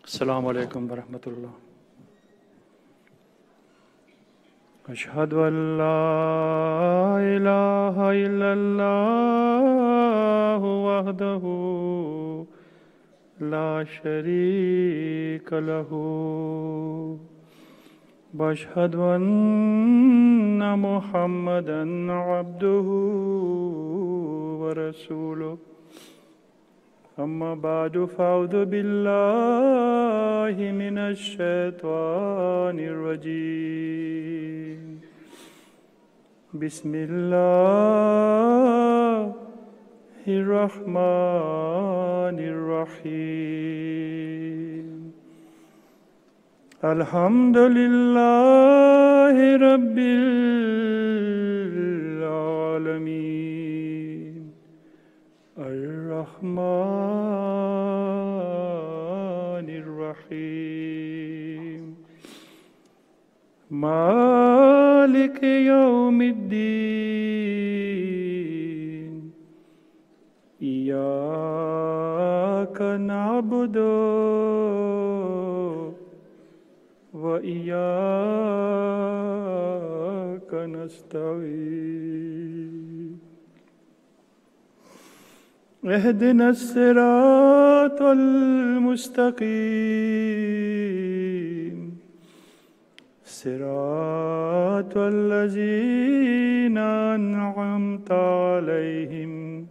السلام عليكم ورحمة الله. أشهد أن لا إله إلا الله وحده لا شريك له وأشهد أن محمدا عبده ورسوله. أما بعد فأعوذ بالله من الشيطان الرجيم. بسم الله الرحمن الرحيم. الحمد لله رب العالمين الرحمن الرحيم مالك يوم الدين. إياك نعبد وإياك نستعين. اهدنا الصراط المستقيم صراط الذين أنعمت عليهم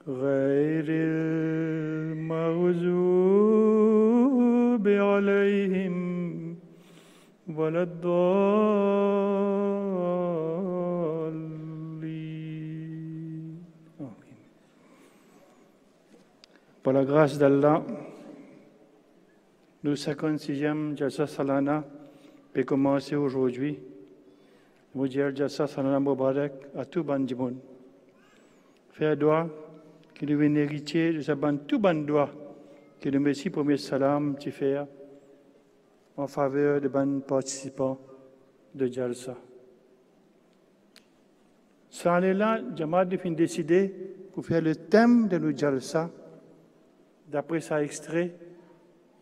غير المغضوب عليهم ولا الضالين. آمين. Par la grâce d'Allah, le 56e Jalsa Salana peut commencer aujourd'hui. Vous dire Jalsa Salana Mubarak à tout Bandimoun. Faire doigt qui devient héritier de sa bande, tout bande doigt qui le Messie premier salam tu fais en faveur des bandes participants de Jalsa. Ça allait là, Jamaat a décidé pour faire le thème de nos Jalsa. D'après ça extrait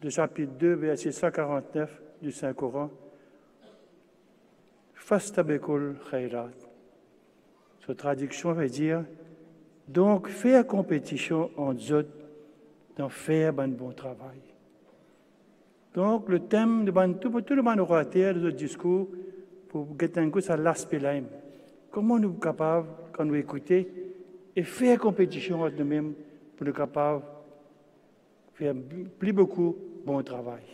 du chapitre 2, verset 149 du Saint-Coran, Fastabekul Khairat. Cette traduction veut dire donc faire compétition entre eux dans faire un bon travail. Donc le thème de tout le monde orateur de ce discours pour guetter un coup ça l'aspect là. Comment nous sommes capables, quand nous écoutons, et faire compétition entre nous-mêmes pour nous capables faire plus beaucoup bon travail.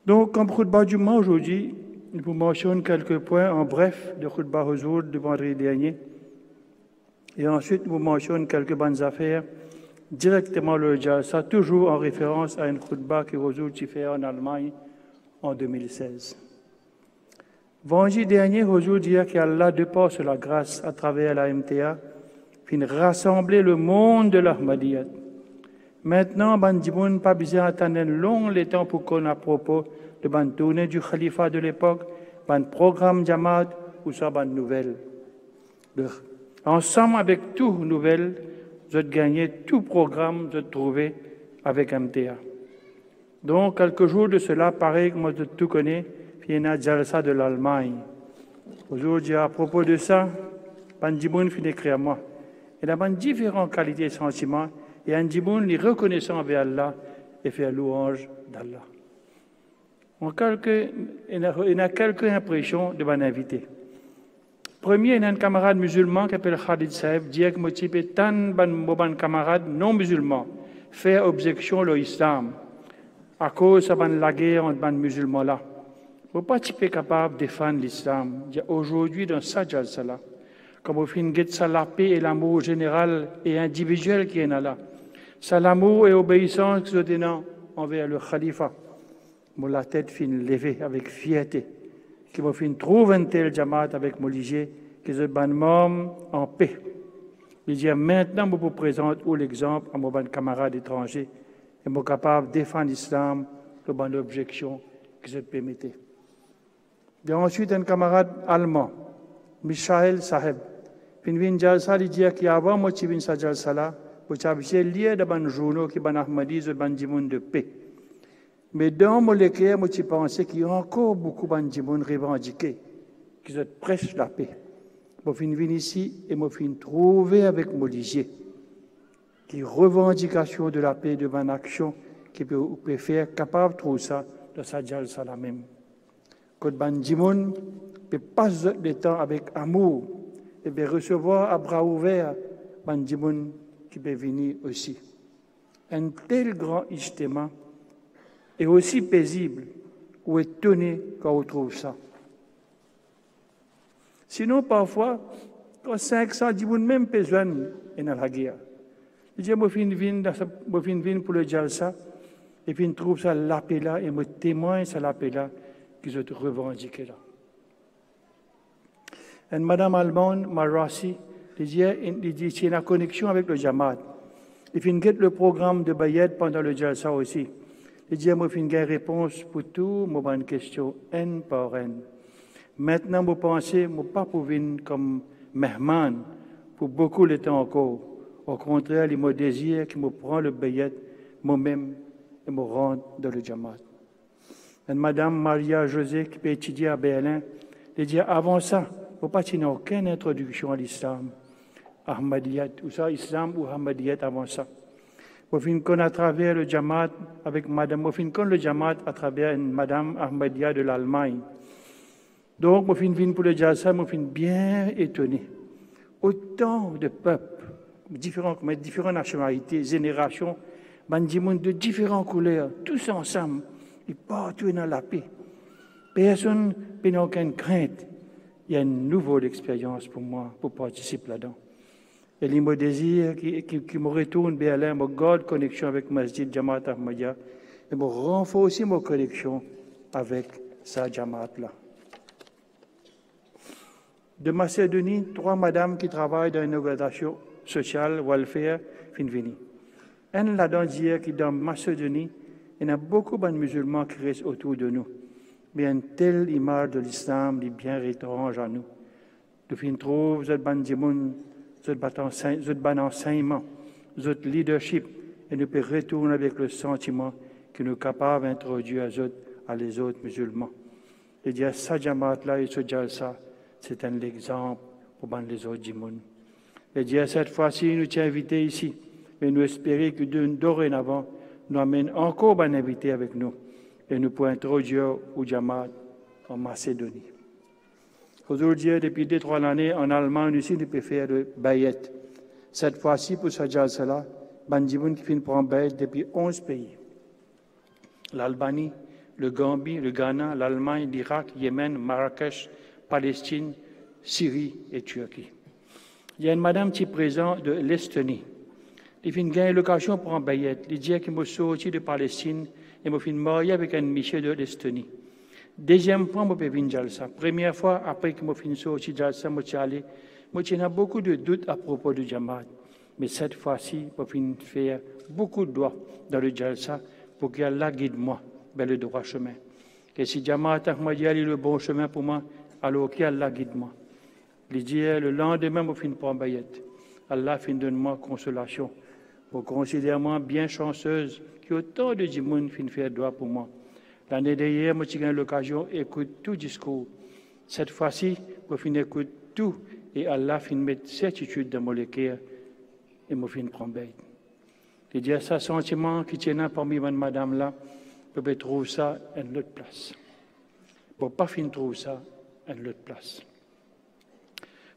Donc, comme khutbah du mois aujourd'hui, je vous mentionne quelques points en bref de khutbah Huzur de vendredi dernier. Et ensuite, je vous mentionne quelques bonnes affaires directement le Jalsa, toujours en référence à une khutbah que Huzur a fait en Allemagne en 2016. Vendredi dernier, Huzur dit qu'Allah, de par sur la grâce à travers la MTA, finit rassembler le monde de l'Ahmadiyyat. Maintenant, Bandimoun pas besoin d'attendre long temps pour qu'on a propos de ban tournée du khalifa de l'époque, ban programme Jamaat ou ça ban nouvelle. Ensemble avec tout nouvelle, vous avez gagné tout programme, vous avez trouvé avec MTA. Donc, quelques jours de cela, pareil que moi je tout connais, il y a une Jalsa de l'Allemagne. Aujourd'hui, à propos de ça, Bandimoun finit d'écrire à moi. Il a différentes qualités et sentiments. Et un djiboun les reconnaissant envers Allah et faire louange d'Allah. Il y a quelques impressions de mon invité. Premier, il y a un camarade musulman qui s'appelle Khalid Saeb, dit que motivé tant de camarades non musulmans faire objection à l'islam à cause de la guerre entre les musulmans là. Vous pas capable de défendre l'islam. Aujourd'hui, dans sa jalsa là, comme au fin de la paix et l'amour général et individuel qui est là. C'est l'amour et l'obéissance que je donne envers le khalifa. Moi, la tête fin levée avec fierté. Qui me fin trouve un tel jamaat avec mon ligier, qui se ban en paix. Il dit maintenant, je vous présente l'exemple à mon camarade étranger. Et je suis capable de défendre l'islam, le bon objection que je permettais. Et ensuite, un camarade allemand, Michael Saheb. Fin vin jalsa, il dit qu'il y a avant moi qui vin sa jalsa là, Vous savez, lire dans les journaux qui ban Ahmadi, de ban Jimoun de paix. Mais dans mon éclair, moi, je pensais qu'il y a encore beaucoup de ban Jimoun revendiqués, qui sont presque la paix. Je suis venu ici et je suis trouvé avec mon ligier, qui revendication de la paix, de ban action, qui peut faire capable de trouver ça dans sa jalsa la même. Quand ban Jimoun peut passer le temps avec amour et peut recevoir à bras ouverts ban Jimoun qui peut venir aussi. Un tel grand ijtema est aussi paisible ou étonné quand on trouve ça. Sinon, parfois, quand 500 Jimoun même besoin est dans la guerre. Je dis, je viens pour le jalsa et puis je trouve ça la paix là et je témoigne ça la paix là qu'ils ont revendiqué là. Et Madame Alban Marassi, il dit qu'il y a une connexion avec le Jamaat. Il fait le programme de Bayet pendant le Jalsa aussi. Il dit qu'il y a une réponse pour tout, moi bonne question, un par un. Maintenant, vous pensez, moi pas pour venir comme mehman pour beaucoup de temps encore. Au contraire, il me désire qu'il me prend le Bayet moi-même et me rende dans le Jamaat. Et Madame Maria José, qui peut étudier à Berlin, il dit avant ça, il ne faut pas qu'il n'y ait aucune introduction à l'islam. Ahmadiyat, ou ça, islam ou Ahmadiyat avant ça. Moi, je connais à travers le Jamaat avec Madame, moi, je connais le Jamaat à travers Madame Ahmadiyya de l'Allemagne. Donc, moi, je viens pour le Jalsa, moi, je suis bien étonné. Autant de peuples, différentes nationalités, générations, de différentes couleurs, tous ensemble, ils partent dans la paix. Personne n'a aucune crainte. Il y a une nouvelle expérience pour moi, pour participer là-dedans. Et il me désire qui me retourne Berlin, me garde connexion avec Masjid Jamaat Ahmadiyya et me renforce aussi ma connexion avec sa Jamaat-là. De Macédonie, 3 madames qui travaillent dans une organisation sociale, welfare, fin vini. Un là-dedans dit que dans Macédonie, il y a beaucoup de musulmans qui restent autour de nous. Mais une telle image de l'islam est bien étrange à nous. De fin trouve, cette bandimoun, cet enseignement, cet leadership, et nous pouvons retourner avec le sentiment que nous sommes capables d'introduire à les autres musulmans. Et dire ça, Jamaat-là et ce Jalsa, c'est un exemple pour les autres Jimoun. Et dire cette fois-ci, nous t'y invités ici, mais nous espérons que dorénavant, nous amène encore un invité avec nous et nous pouvons introduire au Jamaat en Macédonie. Aujourd'hui, depuis 2-3 années, en Allemagne aussi, nous pouvons faire le Bayet. Cette fois-ci, pour ce Jalsa-là, Bandimoun qui finit prendre Bayet depuis 11 pays. L'Albanie, le Gambie, le Ghana, l'Allemagne, l'Irak, Yémen, Marrakech, Palestine, Syrie et Turquie. Il y a une madame qui est présente de l'Estonie. Il fait une gagne l'occasion pour un Bayet. Il dit qu'il m'a sorti de Palestine et m'a fait marier avec un monsieur de l'Estonie. Deuxième fois, je peux venir Jalsa. Première fois, après que je suis sorti de Jalsa, je suis allé. Moi, j'ai beaucoup de doutes à propos du Jamaat. Mais cette fois-ci, je peux faire beaucoup de doigts dans le Jalsa pour qu'Allah guide moi vers le droit chemin. Et si Jamaat Ahmadiyya est le bon chemin pour moi, alors qu'Allah guide moi. Il dit le lendemain, je finis pour un Bayet. Allah fin donne-moi consolation. Pour considère-moi bien chanceuse qu'il y a autant de Jimoun fin faire droit pour moi. L'année dernière, j'ai eu l'occasion d'écouter tout discours. Cette fois-ci, je fin écouter tout et Allah fin mettre certitude dans mon cœur et je fin prendre Bayet. Il dit ce sentiment qui tient parmi madame là, je peux trouver ça à une autre place. Pour pas fin trouver ça à une autre place.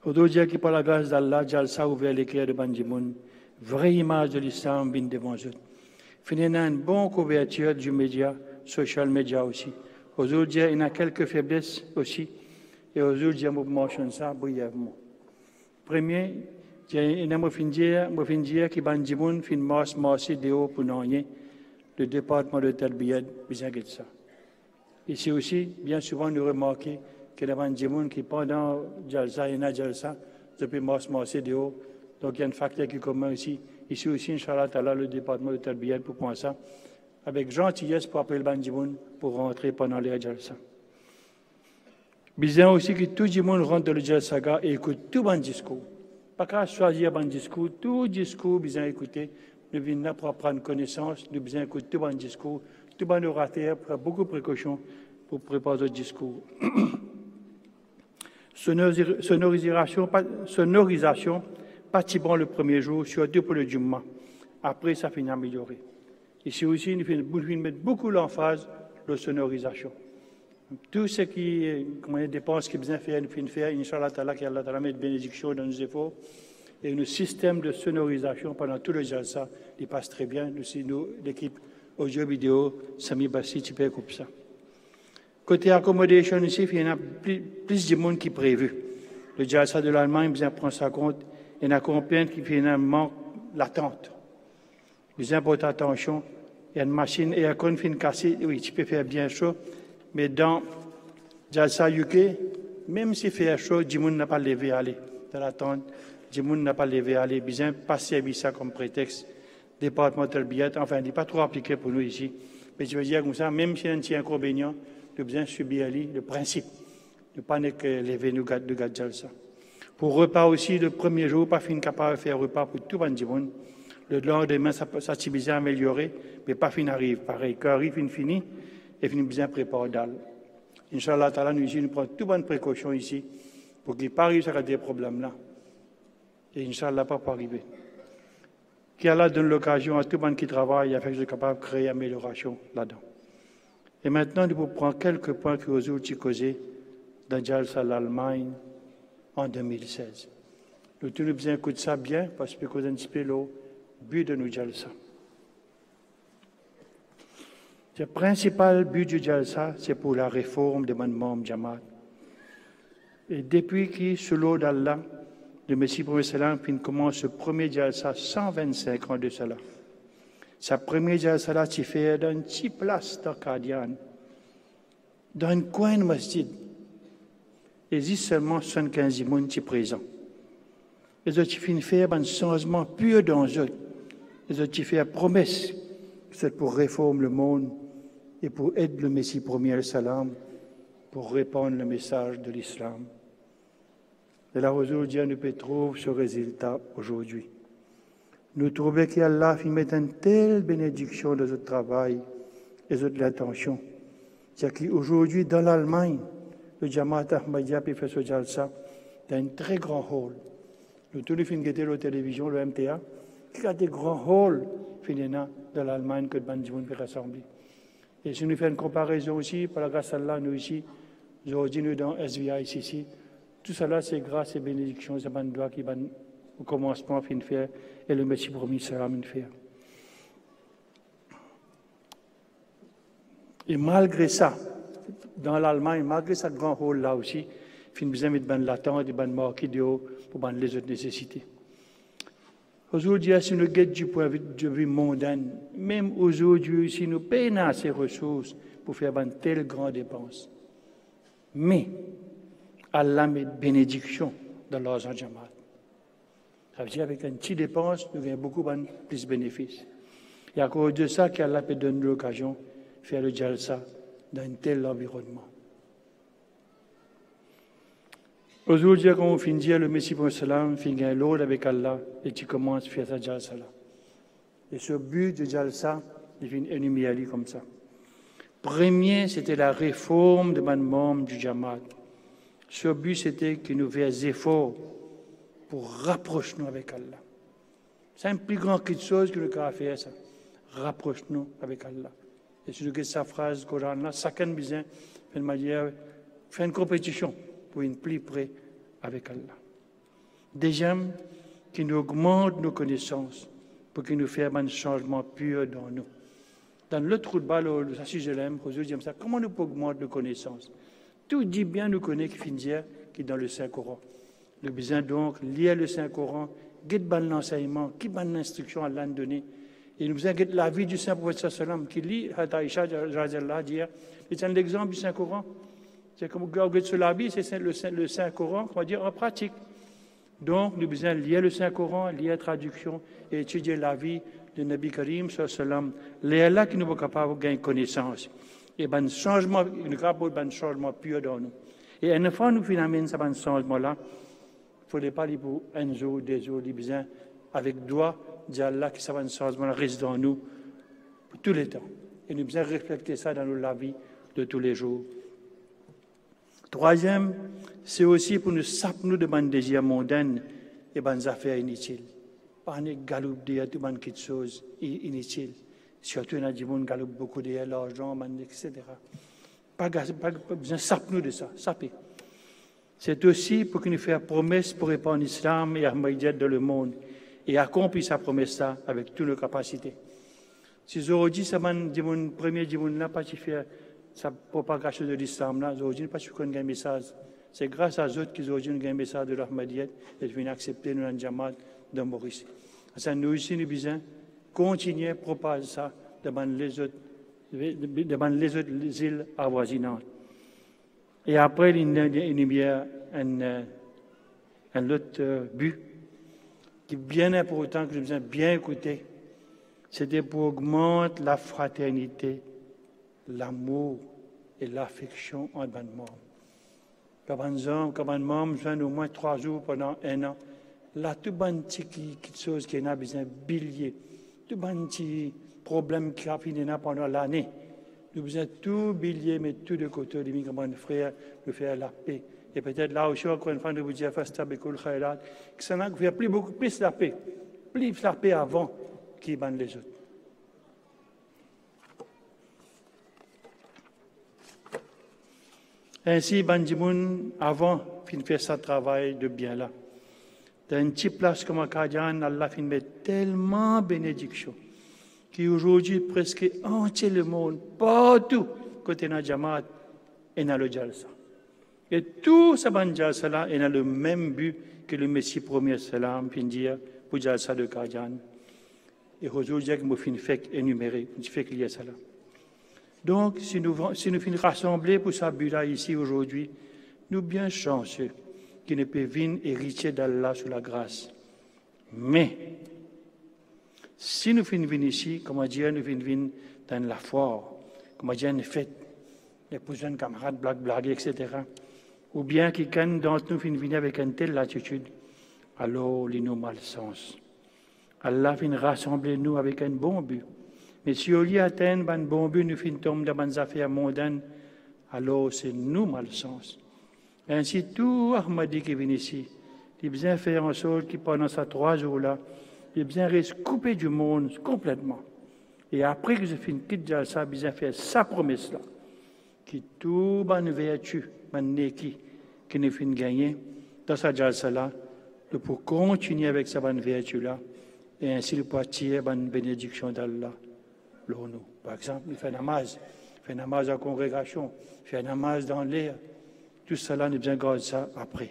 Aujourd'hui, qui par la grâce d'Allah, Jalsa ouvert l'éclair de Bandimoun, vraie image de l'islam bien devant eux. Finissant une bonne couverture du média, social media aussi. Aujourd'hui, il y a quelques faiblesses aussi. Et aujourd'hui, je mentionne ça brièvement. Premier, il y a un dire qui Bandimoun fin marché de haut pour nous, le département de Talbiyat, besoin de ça. Ici aussi, bien souvent, nous remarquons que les Bandimoun qui pendant Jalsa et Najalsa, depuis marché de haut. Donc il y a un facteur qui est commun ici. Ici aussi, Inch'Allah, le département de Talbiyat pour prendre ça. Avec gentillesse pour appeler le Bandimoun pour rentrer pendant les Jalsa. Bien aussi que tout le monde rentre dans le Jalsa et écoute tout le discours. Pas qu'à choisir un discours, tout discours, bien écouter, nous venons pour prendre connaissance, nous bien écouter tout un discours, tout un orateur, pour beaucoup de précautions pour préparer le discours. Sonorisation, pas si bon le premier jour, surtout pour le Jumma. Après, ça finit amélioré. Ici aussi, nous mettons beaucoup l'emphase de sonorisation. Tout ce qui, comment les dépenses qui besoin faire, nous finissons faire, Inch'Allah Ta'ala, qu'Allah Ta'ala mette bénédiction dans nos efforts. Et le système de sonorisation pendant tout le jalsa, il passe très bien. Nous, l'équipe audio-vidéo, Sami Bassi, tu peux couper ça. Côté accommodation ici, il y en a plus de monde qui est prévu. Le jalsa de l'Allemagne, bien prend ça compte. Il y en a combien qui finalement l'attente. Bien porter attention. Il y a une machine et un con fin cassé. Oui, tu peux faire bien chaud. Mais dans jalsa UK, même s'il fait chaud, du monde n'a pas levé à aller. Dans l'attente, du monde n'a pas levé à aller. Bien pas servir ça comme prétexte. Départemental billet, enfin, il n'est pas trop appliqué pour nous ici. Mais je veux dire comme ça, même s'il y a un petit inconvénient, de bien subir le principe. Ne pas lever nous de gadget ça. Pour repas aussi, le premier jour, pas fin capable de faire repas pour tout le monde. Le lendemain, ça s'est bien amélioré, mais pas fin arrive. Pareil, quand arrive, fin fini, et fin bien préparé dalle. Inch'Allah, nous ici, nous prenons toutes bonnes précautions ici, pour qu'il n'y ait pas arrive à des problèmes là. Et Inch'Allah, pas arriver. Qu'Allah donne l'occasion à tout le monde qui travaille, afin que je sois capable de créer amélioration là-dedans. Et maintenant, nous prendre quelques points que vous avez causés dans Jalsa l'Allemagne en 2016. Nous tous nous bien écouter ça bien parce que nous avons le but de nous Jalsa. Le principal but du Jalsa, c'est pour la réforme de mon membre Jamaat. Et depuis que, sous l'eau d'Allah, le Messie Prophète Salam commence ce premier Jalsa 125 ans de cela. Sa première jalsa là, tu fais dans une petite place d'Arcadian, dans un coin de masjid. Il existe seulement 75 personnes qui sont présents. Les autres, tu fais faire un changement pur dans eux. Les autres, tu fais une promesse. C'est pour réformer le monde et pour aider le Messie premier salam, pour répandre le message de l'islam. Et là, aujourd'hui, nous pouvons trouver ce résultat aujourd'hui. Nous trouvons qu'Allah met une telle bénédiction dans notre travail et notre intention. C'est qu'aujourd'hui, dans l'Allemagne, le Jamaat Ahmadiyya fait ce jalsa dans un très grand hall. Nous tous les films qui étaient à la télévision, le MTA, qui a des grands halls dans l'Allemagne que le Bandimoun peut rassembler. Et si nous faisons une comparaison aussi, par la grâce à Allah, nous ici, aujourd'hui, nous dans SVI ici, tout cela, c'est grâce et bénédiction, c'est un doigt qui va au commencement fin faire et le Messie promis sera fin faire. Et malgré ça, dans l'Allemagne, malgré ce grand rôle là aussi, fin besoin de ban l'attente, de ban marqué de haut pour les autres nécessités. Aujourd'hui, si nous guettons du point de vue mondain, même aujourd'hui, si nous payons ces ressources pour faire une telle grande dépense, mais Allah met bénédiction dans l'argent de Jamaat. Ça veut dire qu'avec une petite dépense, nous avons beaucoup plus de bénéfices. Et à cause de ça, qu'Allah peut donner l'occasion de faire le jalsa dans un tel environnement. Aujourd'hui, quand on finit le Messie pour salam, finit l'autre avec Allah et tu commences à faire ce jalsa là. Et ce but de jalsa, il finit énuméré comme ça. Premier, c'était la réforme de mon membre du Jamaat. Ce but, c'était que nous fassions des efforts pour rapprocher-nous avec Allah. C'est un plus grand chose que nous avons fait ça. Rapproche-nous avec Allah. Et si nous avons cette phrase Coran-là, chacun besoin faire une compétition pour être plus près avec Allah. Deuxième, qui nous augmente nos connaissances pour que nous fassions un changement pur dans nous. Dans le trou de balle, si je l'aime, aujourd'hui, ça, comment nous pouvons augmenter nos connaissances? Tout dit bien nous connaît qui finit qui est dans le Saint-Coran. Le besoin donc lire le Saint-Coran, guetter l'enseignement, qui ban l'instruction à l'an donné. Et nous besoin guetter la vie du Saint-Prophète sallam qui lit Hataïcha dire, c'est un exemple du Saint-Coran. C'est comme regarder sur la vie, c'est le Saint-Coran, on va dire en pratique. Donc nous besoin lire le Saint-Coran, lire la traduction et étudier la vie de Nabi Karim sallam. C'est là qui nous sommes capables de gagner connaissance. Et ben changement, nous avons un changement pur dans nous. Et une fois nous finalement ce changement là, fallait pas aller pour un jour, deux jours, les besoins avec doigt, d'Allah qui ça va un changement reste dans nous pour tous les temps. Et nous devons refléter ça dans la vie de tous les jours. Troisième, c'est aussi pour nous saper de bonnes désirs mondains et bonnes affaires inutiles. Pas une galoupe de tout bonnes choses inutiles. Surtout, on a dit qu'on galoupe beaucoup de l'argent, etc. Pas besoin de saper de ça, saper. C'est aussi pour qu'il nous fasse promesse pour répandre l'islam et Ahmadiyya dans le monde et accomplir sa promesse là avec toutes nos capacités. Si aujourd'hui, ça m'a dit mon premier dit là pas faire sa propagation de l'islam là, aujourd'hui pas qu'on a un message. C'est grâce à eux qu'ils aujourd'hui ont un message de l'Ahmadiyya et viennent accepter nous en Jamaat de Maurice. Ça nous aussi nous besoin continuer à propager ça devant les autres îles avoisinantes. Et après, il y a un autre but qui est bien important, que je besoin bien écouter. C'était pour augmenter la fraternité, l'amour et l'affection entre les membres. Quand les membres viennent au moins 3 jours pendant 1 an, là, tout le monde qui chose qui a besoin de bilier, tout le monde qui problème qui a fini pendant l'année. Nous besoin tout bilier, mais tout de côté, les migrants frères, nous faire la paix. Et peut-être là aussi, encore une fois, nous vous dire, que ça n'a fait beaucoup plus la paix avant qui ban les autres. Ainsi, Bandimoun, avant, fin fait ce travail de bien là. Dans une petite place comme Akadian, Allah fin met tellement bénédiction qu'aujourd'hui, presque entier le monde, partout, côté de Jamaat, et dans le Jalsa. Et tout ce ban Jalsa là, il a le même but que le Messie premier salam, fin dire, pour Jalsa de Kadian. Et aujourd'hui, je me fin fait énumérer, je fais qu'il y a ça là. Donc, si nous finissons rassembler pour ce but-là ici aujourd'hui, nous bien chanceux qui ne peuvent venir hériter d'Allah sous la grâce. Mais, si nous finissons ici, comment dire, nous finissons dans la foire, comment dire, une fête, les jeunes camarades, blagues, etc. Ou bien quelqu'un d'entre nous finit avec une telle latitude, alors il nous malsens. Allah finit rassembler nous avec un bon but. Mais si au lieu d'atteindre un bon but, nous finissons tomber dans des affaires mondaines, alors c'est nous malsens. Ainsi, tout Ahmadi qui vient ici, il a besoin de faire en sorte qu'il, pendant ces 3 jours-là, il a besoin de rester coupé du monde complètement. Et après que je finis quitte Jalsa, il a besoin de faire sa promesse-là, qui tout bonne vertu, bonne neki, qui nous finit gagner dans sa Jalsa-là, pour continuer avec sa bonne vertu-là, et ainsi il peut attirer bonne bénédiction d'Allah. Par exemple, il fait namaz à la congrégation, il fait namaz dans l'air. Tout cela, nous devons garder ça après.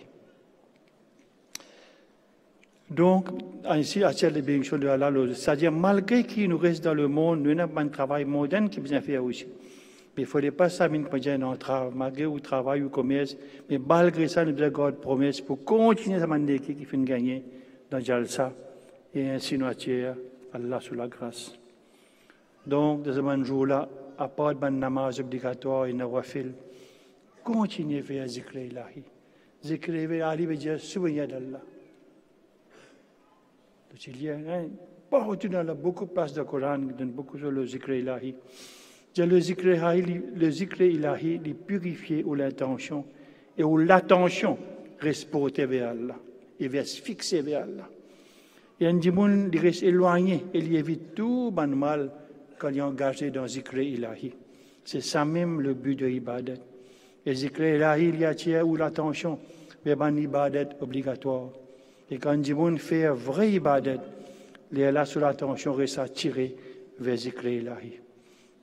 Donc, ainsi, à cette bénédiction de Allah, c'est-à-dire, malgré qu'il nous reste dans le monde, nous avons un travail moderne qui besoin faire aussi. Mais il ne fallait pas ça, une entrave, malgré le travail ou le commerce, mais malgré ça, nous devons garder promesse pour continuer à manier qui fait gagner dans Jalsa, et ainsi nous attirer Allah sous la grâce. Donc, dans ce jour-là, à part de namaz obligatoire et nawafil, continuez à faire zikr ilahi. Zikr ilahi veut dire souvenir d'Allah. Il y a partout dans beaucoup de places du Coran, dans beaucoup sur le zikr ilahi. Le zikr ilahi, il purifié ou l'intention, et où l'attention reste portée vers Allah, et reste fixée vers Allah. Et un dimoun, il reste éloigné, et il évite tout bon mal quand il est engagé dans zikr ilahi. C'est ça même le but de l'ibadat. Et zikr ilahi, il y attire où l'attention vers une ibadat obligatoire. Et quand un dimoun fait un vrai ibadat, il est là sous l'attention reste attiré vers zikr ilahi.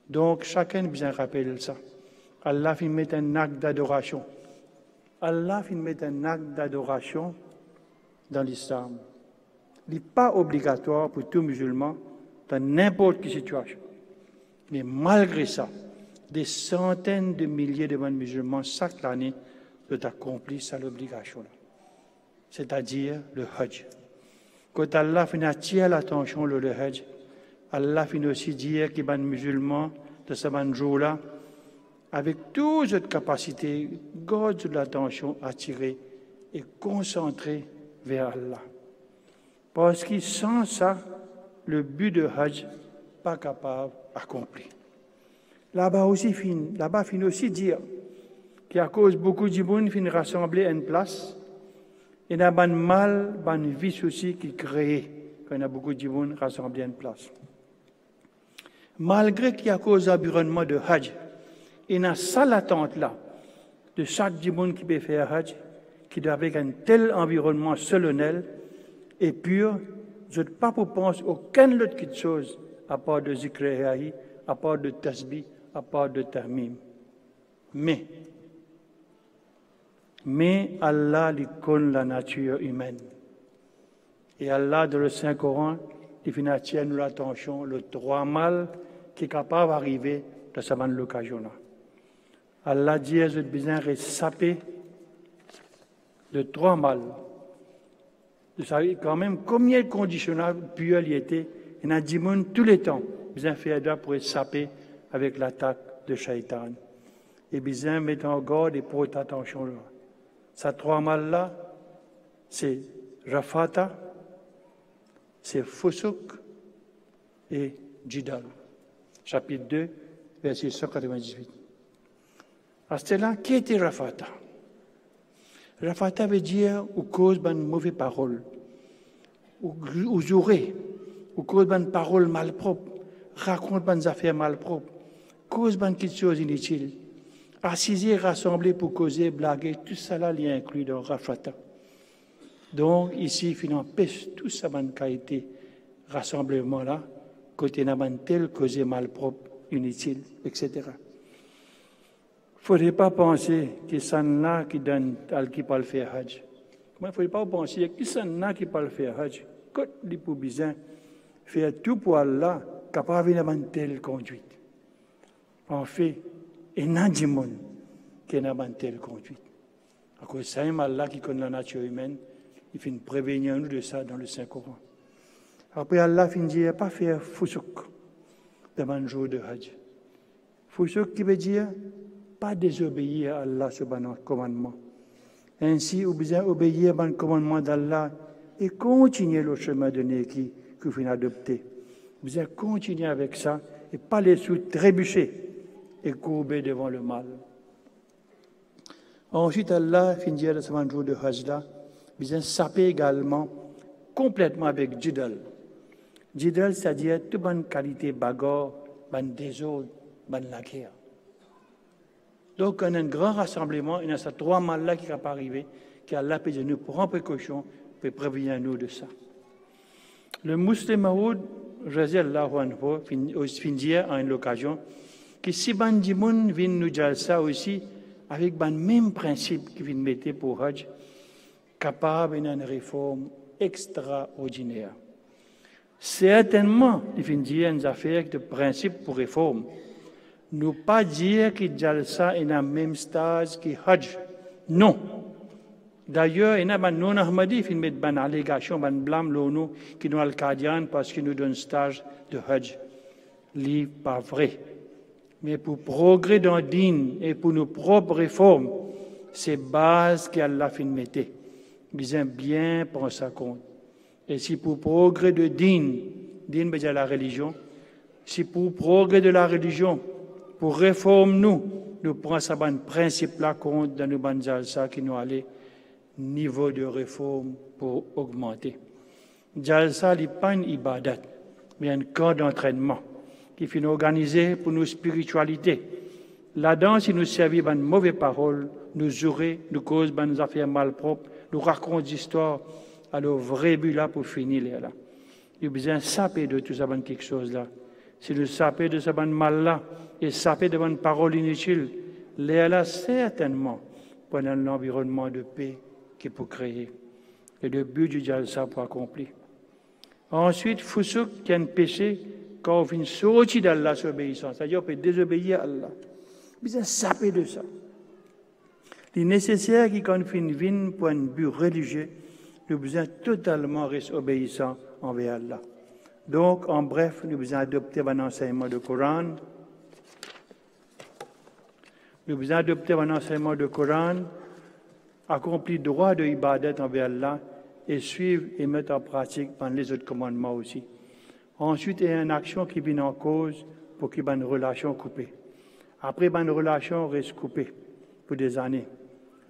Donc, chacun a besoin de rappeler ça. Allah fait mettre un acte d'adoration. Allah fait mettre un acte d'adoration dans l'islam. Il n'est pas obligatoire pour tout musulman dans n'importe quelle situation. Mais malgré ça, des centaines de milliers de musulmans chaque année doivent accomplir cette obligation-là. C'est-à-dire le Hajj. Quand Allah fait attirer l'attention le Hajj, Allah finit aussi dire qu'il y a des musulmans de ce jour-là, avec toute cette capacité, garde l'attention attirée et concentrée vers Allah. Parce que sans ça, le but de Hajj pas capable d'accomplir. Là-bas fin aussi dire qu'à cause beaucoup de monde fin rassembler à une place, il y a un mal, un vice aussi qui crée quand il y a beaucoup de monde rassemblés à une place. Malgré qu'il y a cause d'environnement de Hajj, il y a ça attente là de chaque monde qui peut faire Hajj, qui doit avec un tel environnement solennel et pur, je ne peux pas penser aucune autre chose à part de zikr, à part de tasbih, à part de tahmim. Mais Allah lui connaît la nature humaine. Et Allah, dans le Saint-Coran, il fait attirer nous l'attention, le trois mal qui est capable d'arriver dans cette occasion-là. Allah dit, je ai besoin de saper de trois mal. Vous savez quand même combien de conditionnables purs il était. Il y a des gens tous les temps, besoin de faire pour être sapé avec l'attaque de Shaitan. Et besoin de mettre en garde et porter attention là. Ces trois mal-là, c'est Rafata, c'est Fusuq et Jidal. Chapitre 2, verset 198. À ce là, qui était Rafata? Rafata veut dire ou cause d'une mauvaise parole, ou jouer, ou cause d'une parole malpropre, raconte des affaires malpropres, cause d'une quelque chose inutile. Assiser, rassembler pour causer, blaguer, tout ça là, il est inclus dans Rafata. Donc, ici, il empêche tout ça, qui a été rassemblement là, côté n'a tel causé malpropre, inutile, etc. Il ne faudrait pas penser que c'est là qui donne, qui peut le faire Hajj. Il ne faudrait pas penser que c'est là qui peut le faire Hajj. Quand il faut bien faire tout pour Allah, capable d'avoir telle conduite. En fait, il y a des gens qui n'ont pas telle conduite. À cause de ça, Allah qui connaît la nature humaine, il fait prévenir nous de ça dans le Saint-Coran. Après, Allah finit dire pas faire Fusuq devant le jour de Hajj. Fusuq qui veut dire pas désobéir à Allah sur le commandement. Ainsi, vous devez obéir au commandement d'Allah et continuer le chemin de Neki que vous avez adopté. Vous devez continuer avec ça et pas les sous-trébucher et courber devant le mal. Ensuite, Allah finit de ce jour de Hajj là, vous devez saper également complètement avec Jidal. Jidal, c'est-à-dire toute bonne qualité bagarre, bonne désordre, bonne laquère. Donc, on a un grand rassemblement, il y a ces trois mal-là qui ne sont pas arrivés, qu'Allah peut nous prendre précaution pour prévenir nous de ça. Le Muslim Maoud, Raziyallahu anhu, finit à une occasion, que si ban di moun vient nous dire ça aussi, avec le même principe qu'il vient mettre pour Hajj, capable d'une réforme extraordinaire. Certainement, il vient dire une affaire de principe pour réforme. Nous pas dire que Jalsa est dans le même stage que Hajj. Non. D'ailleurs, il y a des non-Ahmadis qui mettent une allégation, un blâme l'ONU qui nous al-Qadian parce qu'ils nous donnent un stage de Hajj. Ce pas vrai. Mais pour progrès dans le din et pour nos propres réformes, c'est base qu'Allah fait mettre. Bien bien prendre ça compte. Et si pour progrès de din veut dire la religion, si pour progrès de la religion, pour réforme nous prenons ce principe-là compte dans nos bandes jalsa qui nous allait niveau de réforme pour augmenter. Jalsa n'est pas une ibadat, mais un camp d'entraînement qui finit organisé pour nos spiritualités. Là-dedans, si nous servons de mauvaises paroles, nous jouer, nous causons des affaires malpropres, nous racontons des histoires, alors vrai but là pour finir là. Nous avons besoin de saper de tout ça, quelque chose là. Si nous sapons de ce mal-là et saper de bonnes paroles inutiles, là certainement pendant l'environnement de paix qu'il peut créer. Et le but du Jalsa pour accomplir. Ensuite, Fusuq, qui est un péché, quand on vient sortir d'Allah sur l'obéissance, c'est-à-dire on peut désobéir à Allah. Nous avons saper de ça. Il est nécessaire qu'on vienne pour un but religieux, nous avons besoin totalement rester obéissants envers Allah. Donc, en bref, nous avons adopté un enseignement du Coran. Nous avons adopté un enseignement du Coran, accompli droit de ibadat envers Allah, et suivre et mettre en pratique dans les autres commandements aussi. Ensuite, il y a une action qui vient en cause pour qu'il y ait une relation coupée. Après, une relation reste coupée pour des années.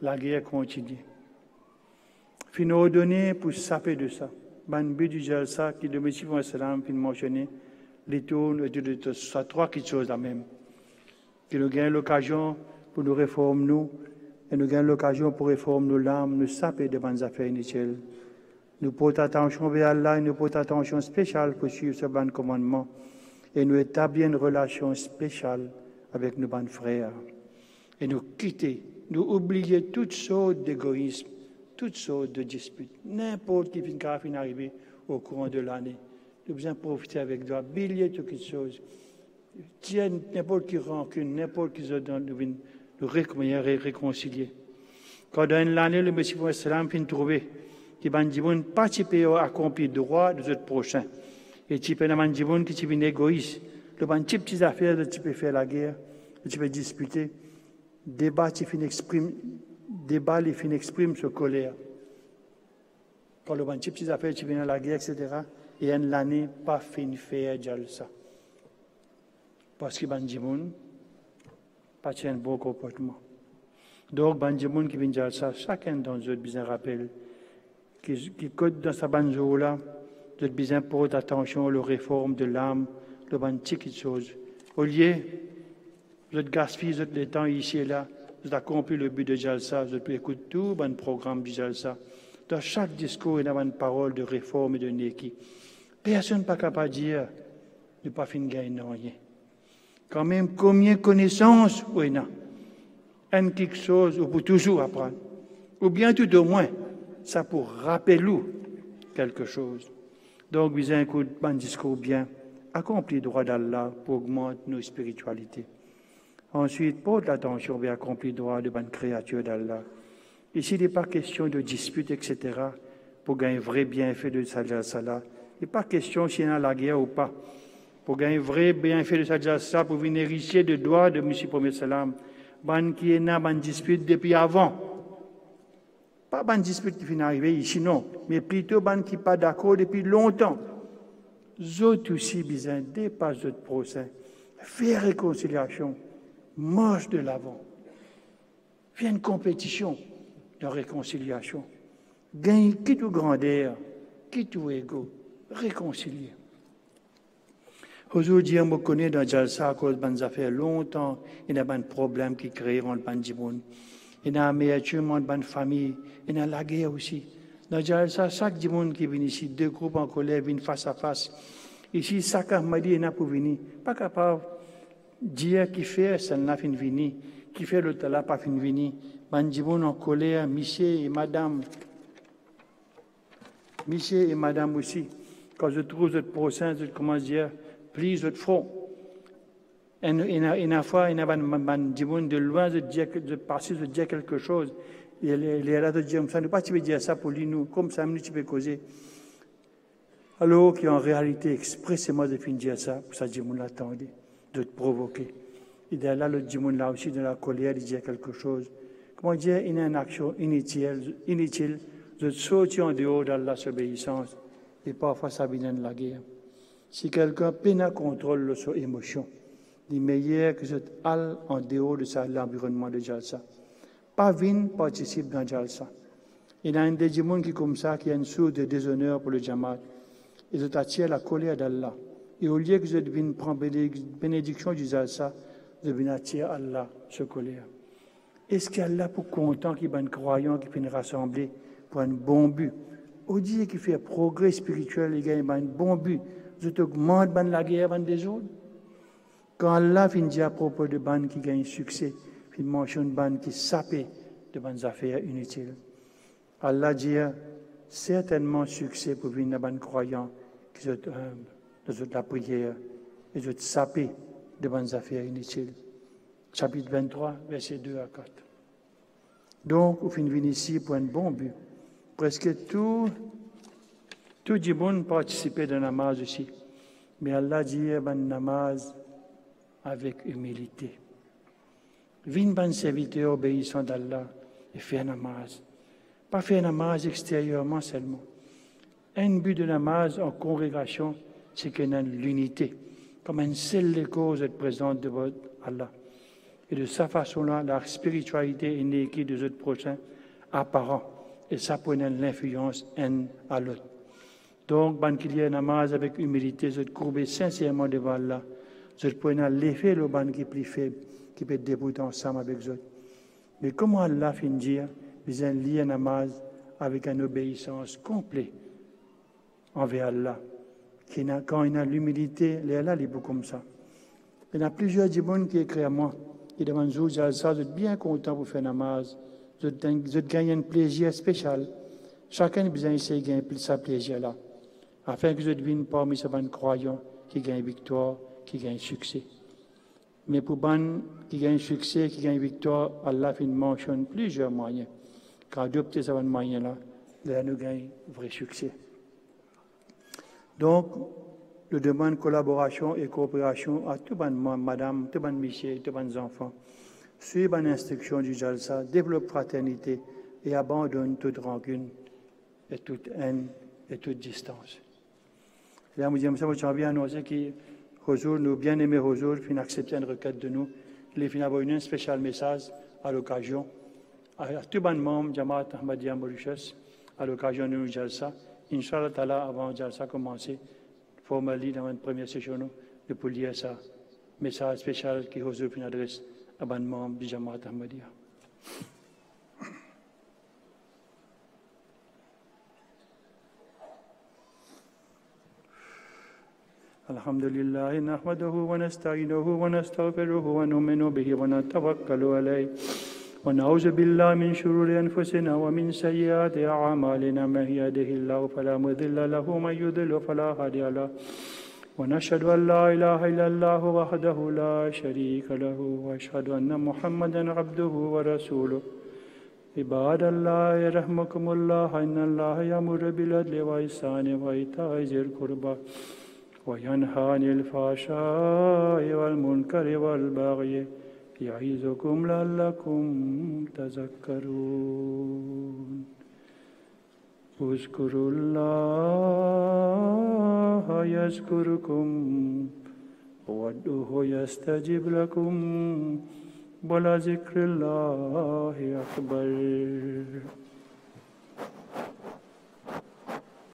La guerre continue. Fin ordonné pour saper de ça. Le but du Jalsa, qui le Messie Salam fin mentionné, les tournes de ça trois choses la même. Que nous gagnons l'occasion pour nous réformer nous, et nous gagnons l'occasion pour réformer nos larmes, nous saper de bonnes affaires inutiles. Nous portons attention vers Allah et nous portons attention spéciale pour suivre ce bon commandement et nous établir une relation spéciale avec nos bons frères. Et nous quitter, nous oublier toutes sortes d'égoïsme, toutes sortes de disputes, n'importe qui finit arriver au courant de l'année. Nous devons profiter avec toi, bilier toutes les choses. Tiens, n'importe qui rancune, n'importe qui nous réconcilier. Quand dans l'année, le Messie Salam finit trouver qui va nous participer à accomplir le droit de notre prochain. Et tu peux nous dire que tu es égoïste. Le bon type de affaires, tu peux faire la guerre, tu peux disputer. Débat, tu exprime ce colère. Quand le bon type de affaires, tu viens à la guerre, etc. Et en l'année, pas fin faire ça. Parce que les gens pas un bon comportement. Donc, les gens qui viennent dire ça, chacun d'entre eux besoin rappel qui code dans sa banjo là, de besoin porter attention aux réformes de l'âme, de bonnes petites choses. Au lieu de gaspiller le temps ici et là, de accomplir le but de Jalsa, de écouter tout le programme du Jalsa. Dans chaque discours, il y a une parole de réforme et de Neki. Personne n'est pas capable de dire ne pas finir gagner rien. Quand même, combien de connaissances, oui, non. Un quelque chose, ou pour toujours apprendre. Ou bien tout au moins, ça pour rappeler quelque chose. Donc, vous écoutez un discours bien, accomplir le droit d'Allah pour augmenter nos spiritualités. Ensuite, porte l'attention vers accomplir le droit de bonne créature d'Allah. Ici, il n'est pas question de dispute, etc., pour gagner un vrai bienfait de Sajjal. Il n'est pas question s'il y a la guerre ou pas. Pour gagner un vrai bienfait de Sajjal, pour venir héritier de droit de M. Promet Salam, ban qui est dans une dispute depuis avant. Pas ban dispute qui finit arriver ici, non, mais plutôt ban qui n'est pas d'accord depuis longtemps. Autres aussi, besoin dépasse notre procès, faire réconciliation, marche de l'avant. Faire une compétition de réconciliation. Gagne quitte ou grandeur, quitte ou égo, réconcilier. Aujourd'hui, on me connaît dans Jalsa à cause de bonnes affaires longtemps, il y a des problèmes qui créent dans le Bandjiboun. Il y a un aménagement de bonne famille, il y a la guerre aussi. Dans Jalsa, chaque monde qui vient ici, deux groupes en colère viennent face à face. Ici, chaque Ahmadi est pour venir. Pas capable de dire qui fait, ça n'a pas venir. Qui fait l'autre là, pas venir. Bandjiboun en colère, monsieur et madame. Monsieur et madame aussi. Quand je trouve votre procès, je commence à dire, plie votre front. Et une fois, il y a un de loin de passer, de dire quelque chose. Il est là de dire, ça ne pas tu veux dire ça pour lui, nous, comme ça, tu peux causer. Alors qu'en réalité, expressément de finir dire ça, pour ça, Djimoun l'attendait, de te provoquer. Il est là, le Djimoun là aussi, de la colère, de dire quelque chose. Comment dire, il y a une action inutile de sortir en dehors de l'obéissance. Et parfois, ça vient de la guerre. Si quelqu'un peine à contrôler son émotion, il est meilleur que cette halle en dehors de l'environnement de Jalsa. Pas vin participe dans Jalsa. Il y a un des gens qui comme ça, qui a une source de déshonneur pour le Jamaat. Ils attirent la colère d'Allah. Et au lieu que je vienne prendre bénédiction du Jalsa, je viens attirer Allah, ce colère. Est-ce qu'Allah pour content qu'il y ait un croyant qui finit rassembler pour un bon but? Au dire qu'il fait un progrès spirituel, il gagne un bon but. Je t'augmente la guerre des autres. Quand Allah finit à propos de ban qui gagne succès, il mentionne ban qui sapé de bonnes affaires inutiles. Allah dit certainement succès pour venir à ban croyant qui sont humbles, de la prière et de sapé de bonnes affaires inutiles. Chapitre 23, versets 2 à 4. Donc, on finit ici pour un bon but. Presque tout le monde participait de namaz aussi. Mais Allah dit ben namaz avec humilité. Vin ban serviteur obéissant d'Allah et faire namaz. Pas faire namaz extérieurement seulement. Un but de namaz en congrégation, c'est qu'il y a l'unité, comme une seule cause être présente devant Allah. Et de sa façon-là, la spiritualité est née qui de notre prochain apparent, et ça prend l'influence un à l'autre. Donc, ban qu'il y ait namaz avec humilité, je courber sincèrement devant Allah, je prends l'effet le ban qui est plus faible, qui peut être débouté ensemble avec eux. Mais comment Allah finit dire, ils ont lié namaz avec une obéissance complète envers Allah. Quand il a l'humilité, Allah est beaucoup comme ça. Il y a plusieurs gens qui écrivent à moi, qui demandent, je suis bien content pour faire namaz, je gagne un plaisir spécial. Chacun a besoin d'essayer de gagner ce plaisir-là, afin que je devienne parmi ces croyants qui gagnent victoire, qui gagnent succès. Mais pour les qui gagnent succès, qui gagnent victoire, Allah mentionne plusieurs moyens. Quand adopter ces moyens-là, là, nous gagnons vrai succès. Donc, je demande collaboration et coopération à tout le monde, madame, tout le monde, monsieur, tous les enfants. Suivez l'instruction du Jalsa, développe fraternité et abandonne toute rancune et toute haine et toute distance. Là, nous avons bien annoncé que nous bien aimés Huzur, fin accepter une requête de nous. Il fin avoir un spécial message à l'occasion à tout le monde, Jamaat Ahmadiyya Mauritius, à l'occasion de nous Jalsa. Inch'Allah Ta'ala, avant Jalsa commencer, formellement dans une première session, de pour lire ça, message spécial qui Huzur fin adresse à les membres du Jamaat Ahmadiyya. الحمد لله نحمده ونستعينه ونستغفره ونؤمن به ونتوكل عليه ونعوذ بالله من شرور أنفسنا ومن سيئات أعمالنا من يهده الله فلا مضل له ومن يضلل فلا هادي له ونشهد أن لا إله إلا الله وحده لا شريك له وأشهد أن محمدا عبده ورسوله عباد الله يرحمكم الله إن الله يأمر بالعدل والإحسان وإيتاء ذي القربى وينهى عن الفحشاء والمنكر والبغي يعظكم لعلكم تذكرون اذكروا الله يذكركم وادعوه يستجب لكم ولذكر الله أكبر